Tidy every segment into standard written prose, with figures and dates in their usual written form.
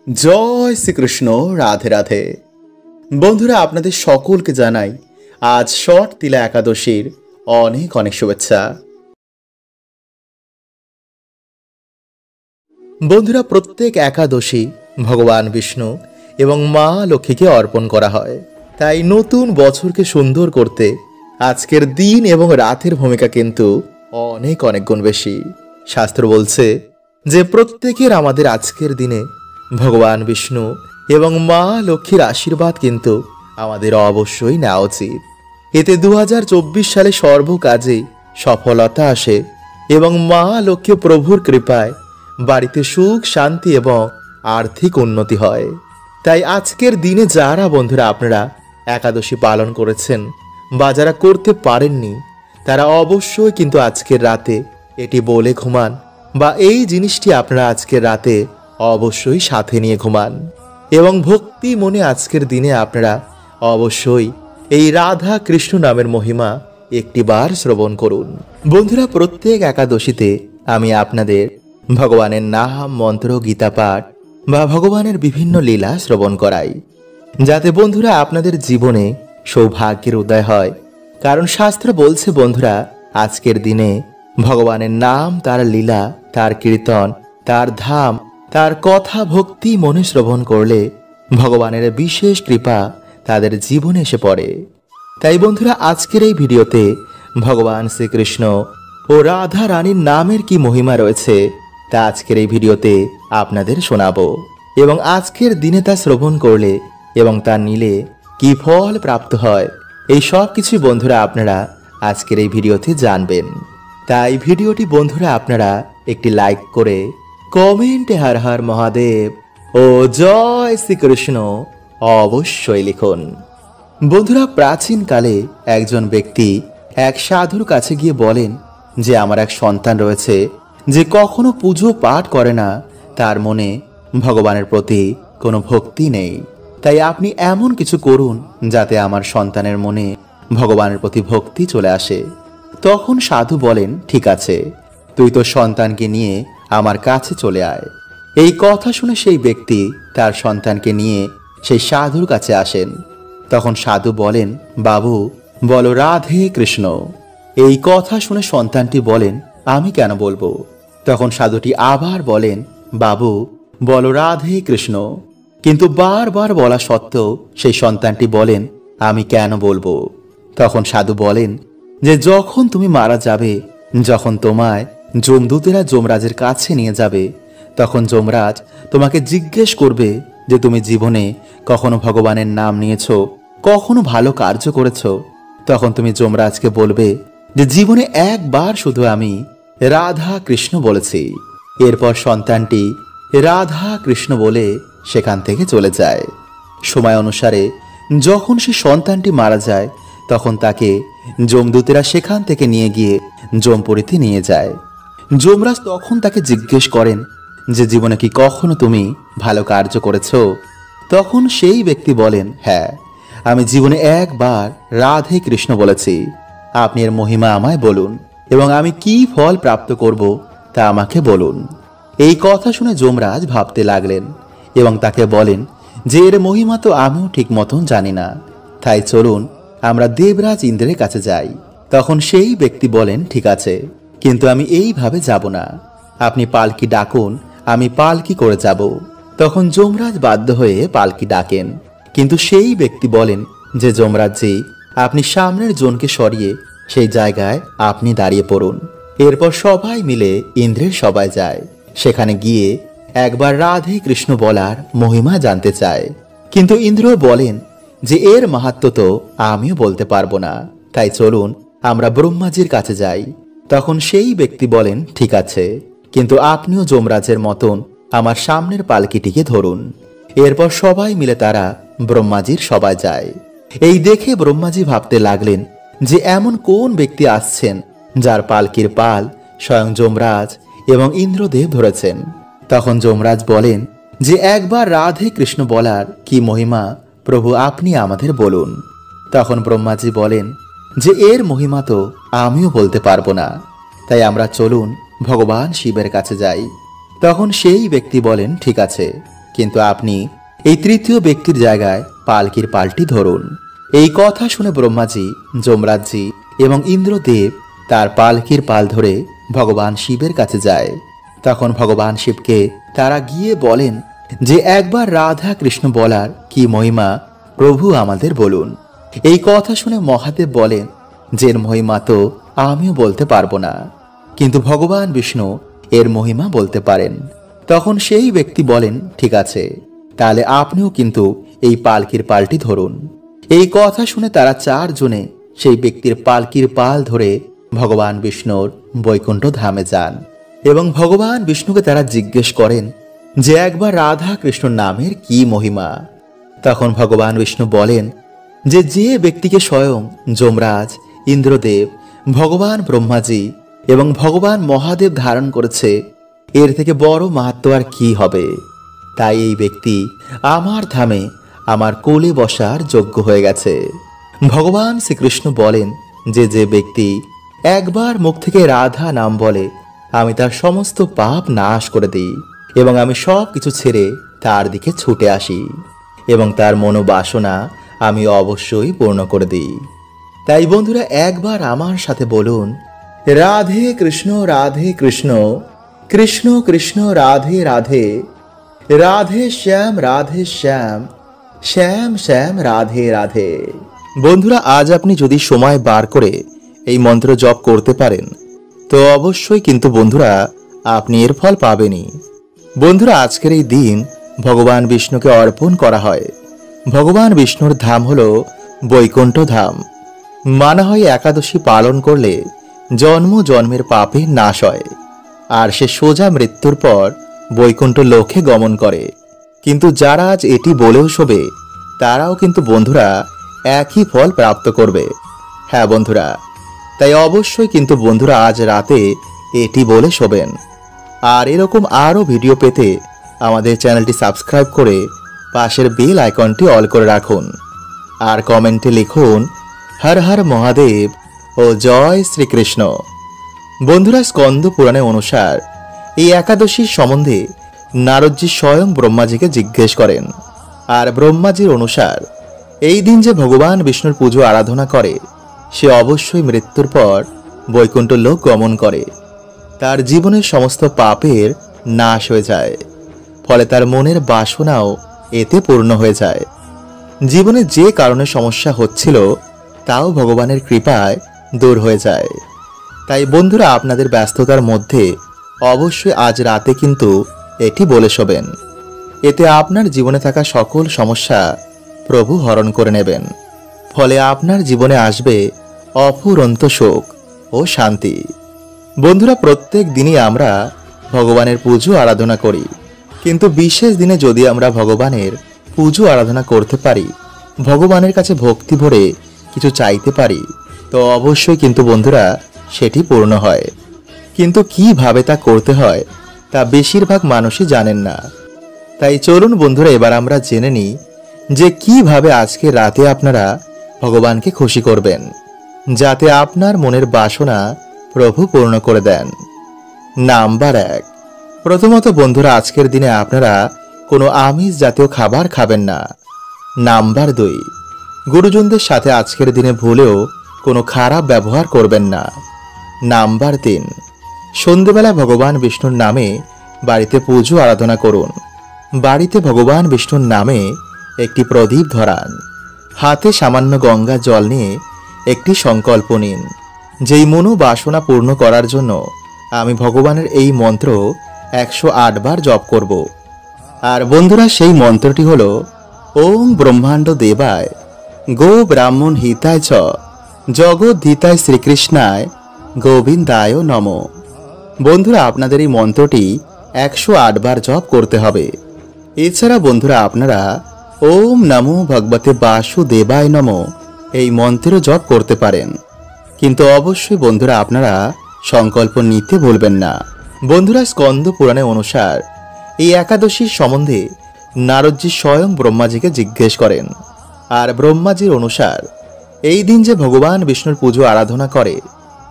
জয় শ্রীকৃষ্ণ। রাধে রাধে। বন্ধুরা, আপনাদের সকলকে জানাই আজ ষট তিলা একাদশীর অনেক অনেক শুভেচ্ছা। বন্ধুরা, প্রত্যেক একাদশী ভগবান বিষ্ণু এবং মা লক্ষ্মীকে অর্পণ করা হয়। তাই নতুন বছরকে সুন্দর করতে আজকের দিন এবং রাতের ভূমিকা কিন্তু অনেক অনেক গুণ বেশি। শাস্ত্র বলছে যে প্রত্যেকের আমাদের আজকের দিনে ভগবান বিষ্ণু এবং মা লক্ষ্মীর আশীর্বাদ কিন্তু আমাদের অবশ্যই নেওয়া উচিত। এতে 2024 সালে সর্বকাজে সফলতা আসে এবং মা লক্ষ্মী প্রভুর কৃপায় বাড়িতে সুখ শান্তি এবং আর্থিক উন্নতি হয়। তাই আজকের দিনে যারা বন্ধুরা আপনারা একাদশী পালন করেছেন বা যারা করতে পারেননি, তারা অবশ্যই কিন্তু আজকের রাতে এটি বলে ঘুমান বা এই জিনিসটি আপনারা আজকের রাতে অবশ্যই সাথে নিয়ে ঘুমান এবং ভক্তি মনে আজকের দিনে আপনারা অবশ্যই এই রাধা কৃষ্ণ নামের মহিমা একটিবার শ্রবণ করুন। বন্ধুরা, প্রত্যেক একাদশীতে আমি আপনাদের ভগবানের নাম মন্ত্র গীতা পাঠ বা ভগবানের বিভিন্ন লীলা শ্রবণ করাই, যাতে বন্ধুরা আপনাদের জীবনে সৌভাগ্যের উদয় হয়। কারণ শাস্ত্র বলছে বন্ধুরা, আজকের দিনে ভগবানের নাম, তার লীলা, তার কীর্তন, তার ধাম, তার কথা ভক্তি মনে শ্রবণ করলে ভগবানের বিশেষ কৃপা তাদের জীবনে এসে পড়ে। তাই বন্ধুরা, আজকের এই ভিডিওতে ভগবান শ্রীকৃষ্ণ ও রাধা রানীর নামের কি মহিমা রয়েছে তা আজকের এই ভিডিওতে আপনাদের শোনাবো এবং আজকের দিনে তা শ্রবণ করলে এবং তা নিলে কি ফল প্রাপ্ত হয়, এই সব কিছু বন্ধুরা আপনারা আজকের এই ভিডিওতে জানবেন। তাই ভিডিওটি বন্ধুরা আপনারা একটি লাইক করে কমেন্টে হর হর মহাদেব ও জয় শ্রীকৃষ্ণ অবশ্যই লিখুন। বন্ধুরা, প্রাচীনকালে একজন ব্যক্তি এক সাধুর কাছে গিয়ে বলেন যে আমার এক সন্তান রয়েছে যে কখনো পুজো পাঠ করে না, তার মনে ভগবানের প্রতি কোনো ভক্তি নেই। তাই আপনি এমন কিছু করুন যাতে আমার সন্তানের মনে ভগবানের প্রতি ভক্তি চলে আসে। তখন সাধু বলেন, ঠিক আছে, তুই তোর সন্তানকে নিয়ে আমার কাছে চলে আয়। এই কথা শুনে সেই ব্যক্তি তার সন্তানকে নিয়ে সেই সাধুর কাছে আসেন। তখন সাধু বলেন, বাবু বলো রাধে কৃষ্ণ। এই কথা শুনে সন্তানটি বলেন, আমি কেন বলবো? তখন সাধুটি আবার বলেন, বাবু বলো রাধে কৃষ্ণ। কিন্তু বারবার বলা সত্ত্বেও সেই সন্তানটি বলেন, আমি কেন বলবো? তখন সাধু বলেন যে যখন তুমি মারা যাবে, যখন তোমায় যমদূতেরা যমরাজের কাছে নিয়ে যাবে, তখন যমরাজ তোমাকে জিজ্ঞেস করবে যে তুমি জীবনে কখনো ভগবানের নাম নিয়েছো, কখনো ভালো কার্য করেছো। তখন তুমি যমরাজকে বলবে যে জীবনে একবার শুধু আমি রাধা কৃষ্ণ বলেছি। এরপর সন্তানটি রাধা কৃষ্ণ বলে সেখান থেকে চলে যায়। সময় অনুসারে যখন সে সন্তানটি মারা যায়, তখন তাকে যমদূতেরা সেখান থেকে নিয়ে গিয়ে যমপুরীতে নিয়ে যায়। যমরাজ তখন তাকে জিজ্ঞেস করেন যে জীবনে কি কখনো তুমি ভালো কার্য করেছো? তখন সেই ব্যক্তি বলেন, হ্যাঁ, আমি জীবনে একবার রাধে কৃষ্ণ বলেছি। আপনি এর মহিমা আমায় বলুন এবং আমি কি ফল প্রাপ্ত করব তা আমাকে বলুন। এই কথা শুনে যমরাজ ভাবতে লাগলেন এবং তাকে বলেন যে এর মহিমা তো আমিও ঠিক মতন জানি না, তাই চলুন আমরা দেবরাজ ইন্দ্রের কাছে যাই। তখন সেই ব্যক্তি বলেন, ঠিক আছে, কিন্তু আমি এইভাবে যাব না, আপনি পালকি ডাকুন, আমি পালকি করে যাব। তখন যমরাজ বাধ্য হয়ে পালকি ডাকেন। কিন্তু সেই ব্যক্তি বলেন যে যমরাজজি, আপনি সামনের জনকে সরিয়ে সেই জায়গায় আপনি দাঁড়িয়ে পড়ুন। এরপর সবাই মিলে ইন্দ্রের সভায় যায়। সেখানে গিয়ে একবার রাধে কৃষ্ণ বলার মহিমা জানতে চায়। কিন্তু ইন্দ্র বলেন যে এর মাহাত্ম্য তো আমিও বলতে পারবো না, তাই চলুন আমরা ব্রহ্মাজির কাছে যাই। তখন সেই ব্যক্তি বলেন, ঠিক আছে, কিন্তু আপনিও যমরাজের মতন আমার সামনের পালকিটিকে ধরুন। এরপর সবাই মিলে তারা ব্রহ্মাজির সভায় যায়। এই দেখে ব্রহ্মাজি ভাবতে লাগলেন যে এমন কোন ব্যক্তি আসছেন যার পালকির পাল স্বয়ং যমরাজ এবং ইন্দ্রদেব ধরেছেন। তখন যমরাজ বলেন যে একবার রাধে কৃষ্ণ বলার কি মহিমা প্রভু আপনি আমাদের বলুন। তখন ব্রহ্মাজি বলেন যে এর মহিমা তো আমিও বলতে পারবো না, তাই আমরা চলুন ভগবান শিবের কাছে যাই। তখন সেই ব্যক্তি বলেন, ঠিক আছে, কিন্তু আপনি এই তৃতীয় ব্যক্তির জায়গায় পালকির পালটি ধরুন। এই কথা শুনে ব্রহ্মাজি, যমরাজজি এবং ইন্দ্রদেব তার পালকির পাল ধরে ভগবান শিবের কাছে যায়। তখন ভগবান শিবকে তারা গিয়ে বলেন যে একবার রাধা কৃষ্ণ বলার কি মহিমা প্রভু আমাদের বলুন। এই কথা শুনে মহাদেব বলেন যে এর মহিমা তো আমিও বলতে পারবো না, কিন্তু ভগবান বিষ্ণু এর মহিমা বলতে পারেন। তখন সেই ব্যক্তি বলেন ঠিক আছে, তাহলে আপনিও কিন্তু এই পালকির পালটি ধরুন। এই কথা শুনে তারা চারজনে সেই ব্যক্তির পালকির পাল ধরে ভগবান বিষ্ণুর বৈকুণ্ঠ ধামে যান এবং ভগবান বিষ্ণুকে তারা জিজ্ঞেস করেন যে একবার রাধা কৃষ্ণ নামের কি মহিমা। তখন ভগবান বিষ্ণু বলেন যে যে ব্যক্তিকে স্বয়ং যমরাজ, ইন্দ্রদেব, ভগবান ব্রহ্মাজি এবং ভগবান মহাদেব ধারণ করেছে, এর থেকে বড় মাহাত্ম আর কি হবে। তাই এই ব্যক্তি আমার ধামে আমার কোলে বসার যোগ্য হয়ে গেছে। ভগবান শ্রীকৃষ্ণ বলেন যে যে ব্যক্তি একবার মুখ থেকে রাধা নাম বলে, আমি তার সমস্ত পাপ নাশ করে দিই এবং আমি সব কিছু ছেড়ে তার দিকে ছুটে আসি এবং তার মনোবাসনা আমি অবশ্যই পূর্ণ করে দিই। তাই বন্ধুরা একবার আমার সাথে বলুন, রাধে কৃষ্ণ রাধে কৃষ্ণ, কৃষ্ণ কৃষ্ণ রাধে রাধে, রাধে শ্যাম রাধে শ্যাম, শ্যাম শ্যাম রাধে রাধে। বন্ধুরা আজ আপনি যদি সময় বার করে এই মন্ত্র জপ করতে পারেন তো অবশ্যই কিন্তু বন্ধুরা আপনি এর ফল পাবেনই। বন্ধুরা আজকের এই দিন ভগবান বিষ্ণুকে অর্পণ করা হয়। ভগবান বিষ্ণুর ধাম হলো বৈকুণ্ঠ ধাম। মানা হয় একাদশী পালন করলে জন্ম জন্মের পাপে নাশ হয় আর সে সোজা মৃত্যুর পর বৈকুণ্ঠ লোকে গমন করে। কিন্তু যারা আজ এটি বলেও শোবে তারাও কিন্তু বন্ধুরা একই ফল প্রাপ্ত করবে। হ্যাঁ বন্ধুরা, তাই অবশ্যই কিন্তু বন্ধুরা আজ রাতে এটি বলে শোবেন। আর এরকম আরও ভিডিও পেতে আমাদের চ্যানেলটি সাবস্ক্রাইব করে পাশের বেল আইকনটি অল করে রাখুন আর কমেন্টে লিখুন হর হর মহাদেব ও জয় শ্রীকৃষ্ণ। বন্ধুরা স্কন্দ পুরাণে অনুসার এই একাদশীর সম্বন্ধে নারদজি স্বয়ং ব্রহ্মাজিকে জিজ্ঞেস করেন। আর ব্রহ্মাজির অনুসার এই দিন যে ভগবান বিষ্ণুর পুজো আরাধনা করে সে অবশ্যই মৃত্যুর পর বৈকুণ্ঠ লোক গমন করে। তার জীবনের সমস্ত পাপের নাশ হয়ে যায়, ফলে তার মনের বাসনাও এতে পূর্ণ হয়ে যায়। জীবনে যে কারণে সমস্যা হচ্ছিল তাও ভগবানের কৃপায় দূর হয়ে যায়। তাই বন্ধুরা আপনাদের ব্যস্ততার মধ্যে অবশ্যই আজ রাতে কিন্তু এটি বলে শোবেন। এতে আপনার জীবনে থাকা সকল সমস্যা প্রভু হরণ করে নেবেন, ফলে আপনার জীবনে আসবে অফুরন্ত সুখ ও শান্তি। বন্ধুরা প্রত্যেক দিনই আমরা ভগবানের পুজো আরাধনা করি, কিন্তু বিশেষ দিনে যদি আমরা ভগবানের পুজো আরাধনা করতে পারি, ভগবানের কাছে ভক্তি ভরে কিছু চাইতে পারি, তো অবশ্যই কিন্তু বন্ধুরা সেটি পূর্ণ হয়। কিন্তু কিভাবে তা করতে হয় তা বেশিরভাগ মানুষই জানেন না। তাই চলুন বন্ধুরা এবার আমরা জেনে নিই যে কিভাবে আজকে রাতে আপনারা ভগবানকে খুশি করবেন, যাতে আপনার মনের বাসনা প্রভু পূর্ণ করে দেন। নাম্বার 1, প্রথমত বন্ধুরা আজকের দিনে আপনারা কোনো আমিষ জাতীয় খাবার খাবেন না। নাম্বার 2, গুরুজনদের সাথে আজকের দিনে ভুলেও কোনো খারাপ ব্যবহার করবেন না। নাম্বার 3, সন্ধ্যেবেলা ভগবান বিষ্ণুর নামে বাড়িতে পুজো আরাধনা করুন। বাড়িতে ভগবান বিষ্ণুর নামে একটি প্রদীপ ধরান। হাতে সামান্য গঙ্গা জল নিয়ে একটি সংকল্প নিন, যেই মনোবাসনা পূর্ণ করার জন্য আমি ভগবানের এই মন্ত্র 108 বার জপ করব। আর বন্ধুরা সেই মন্ত্রটি হলো ওম ব্রহ্মাণ্ড দেবায় গো ব্রাহ্মণ হিতায় চ জগদ্ধিতায় শ্রীকৃষ্ণায় গোবিন্দায় নমঃ। বন্ধুরা আপনাদের এই মন্ত্রটি 108 বার জপ করতে হবে। এছাড়া বন্ধুরা আপনারা ওম নমো ভগবতে বাসুদেবায় নমঃ এই মন্ত্র জপ করতে পারেন, কিন্তু অবশ্যই বন্ধুরা আপনারা সংকল্প নিতে ভুলবেন না। বন্ধুরা স্কন্দ পুরাণে অনুসার এই একাদশীর সম্বন্ধে নারদজি স্বয়ং ব্রহ্মাজিকে জিজ্ঞেস করেন। আর ব্রহ্মাজির অনুসার এই দিন যে ভগবান বিষ্ণুর পুজো আরাধনা করে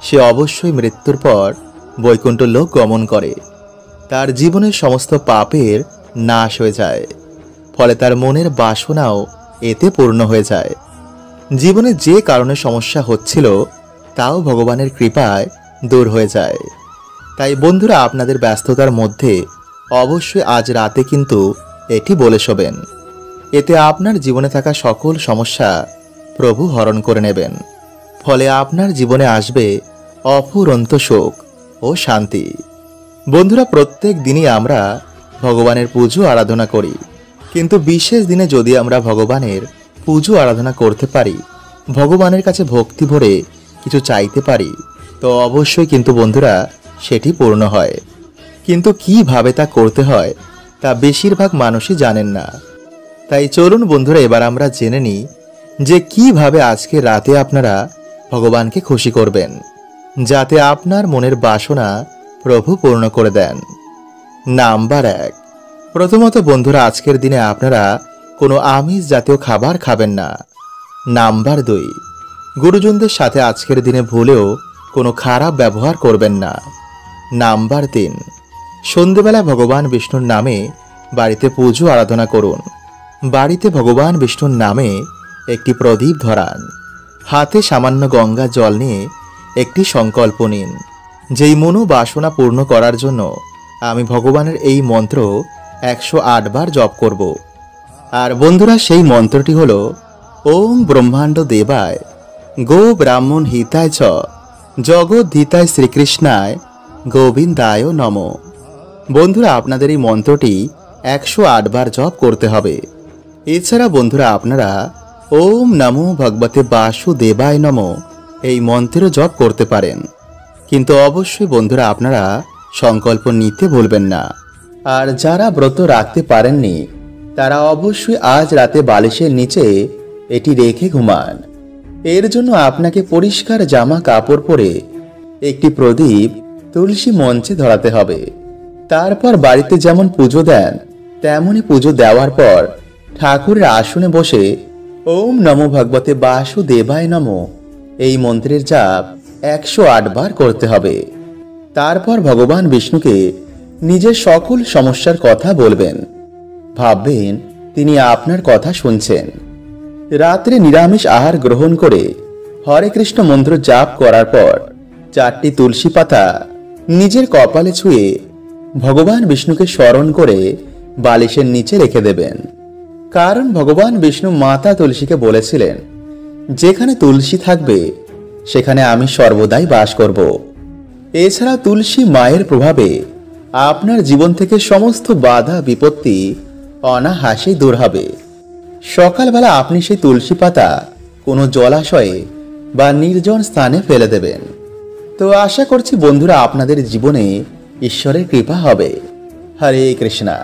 সে অবশ্যই মৃত্যুর পর বৈকুণ্ঠ লোক গমন করে। তার জীবনের সমস্ত পাপের নাশ হয়ে যায়, ফলে তার মনের বাসনাও এতে পূর্ণ হয়ে যায়। জীবনে যে কারণে সমস্যা হচ্ছিল তাও ভগবানের কৃপায় দূর হয়ে যায়। তাই বন্ধুরা, আপনাদের ব্যস্ততার মধ্যে অবশ্যই আজ রাতে কিন্তু এটি বলে শোবেন। এতে আপনার জীবনে থাকা সকল সমস্যা প্রভু হরণ করে নেবেন। ফলে আপনার জীবনে আসবে অফুরন্ত সুখ ও শান্তি। বন্ধুরা, প্রত্যেক দিনই আমরা ভগবানের পুজো আরাধনা করি, কিন্তু বিশেষ দিনে যদি আমরা ভগবানের পুজো আরাধনা করতে পারি, ভগবানের কাছে ভক্তি ভরে কিছু চাইতে পারি, তো অবশ্যই কিন্তু বন্ধুরা সেটি পূর্ণ হয়। কিন্তু কিভাবে তা করতে হয় তা বেশিরভাগ মানুষই জানেন না। তাই চলুন বন্ধুরা, এবার আমরা জেনে নিই যে কিভাবে আজকে রাতে আপনারা ভগবানকে খুশি করবেন, যাতে আপনার মনের বাসনা প্রভু পূর্ণ করে দেন। নাম্বার 1, প্রথমত বন্ধুরা, আজকের দিনে আপনারা কোনো আমিষ জাতীয় খাবার খাবেন না। নাম্বার 2, গুরুজনদের সাথে আজকের দিনে ভুলেও কোনো খারাপ ব্যবহার করবেন না। নাম্বার 3, সন্ধেবেলা ভগবান বিষ্ণুর নামে বাড়িতে পুজো আরাধনা করুন। বাড়িতে ভগবান বিষ্ণুর নামে একটি প্রদীপ ধরান। হাতে সামান্য গঙ্গা জল নিয়ে একটি সংকল্প নিন, যেই মনোবাসনা পূর্ণ করার জন্য আমি ভগবানের এই মন্ত্র 108 বার জপ করব। আর বন্ধুরা, সেই মন্ত্রটি হল ওম ব্রহ্মাণ্ড দেবায় গো ব্রাহ্মণ হিতায় চ জগদ্ধিতায় শ্রীকৃষ্ণায় গোবিন্দায় নমঃ। বন্ধুরা, আপনাদের এই মন্ত্রটি 108 বার জপ করতে হবে। এছাড়া বন্ধুরা, আপনারা ওম নমো ভগবতে বাসুদেবায় নমঃ এই মন্ত্রের জপ করতে পারেন, কিন্তু অবশ্যই বন্ধুরা আপনারা সংকল্প নিতে ভুলবেন না। আর যারা ব্রত রাখতে পারেননি তারা অবশ্যই আজ রাতে বালিশের নিচে এটি রেখে ঘুমান। এর জন্য আপনাকে পরিষ্কার জামা কাপড় পরে একটি প্রদীপ তুলসী মঞ্চে ধরাতে হবে। তারপর বাড়িতে যেমন পুজো দেন তেমনই পুজো দেওয়ার পর ঠাকুরের আসনে বসে ওম নমো ভগবতে বাসুদেবায় নমঃ এই মন্ত্রের জাপ 108 বার করতে হবে। তারপর ভগবান বিষ্ণুকে নিজের সকল সমস্যার কথা বলবেন। ভাববেন তিনি আপনার কথা শুনছেন। রাত্রে নিরামিষ আহার গ্রহণ করে হরে কৃষ্ণ মন্ত্র জাপ করার পর 4টি তুলসী পাতা নিজের কপালে ছুঁয়ে ভগবান বিষ্ণুকে স্মরণ করে বালিশের নিচে রেখে দেবেন। কারণ ভগবান বিষ্ণু মাতা তুলসীকে বলেছিলেন, যেখানে তুলসী থাকবে সেখানে আমি সর্বদাই বাস করব। এছাড়া তুলসী মায়ের প্রভাবে আপনার জীবন থেকে সমস্ত বাধা বিপত্তি অনায়াসে দূর হবে। সকালবেলা আপনি সেই তুলসী পাতা কোনো জলাশয়ে বা নির্জন স্থানে ফেলে দেবেন। তো আশা করছি বন্ধুরা আপনাদের জীবনে ঈশ্বরের কৃপা হবে। হরে কৃষ্ণা।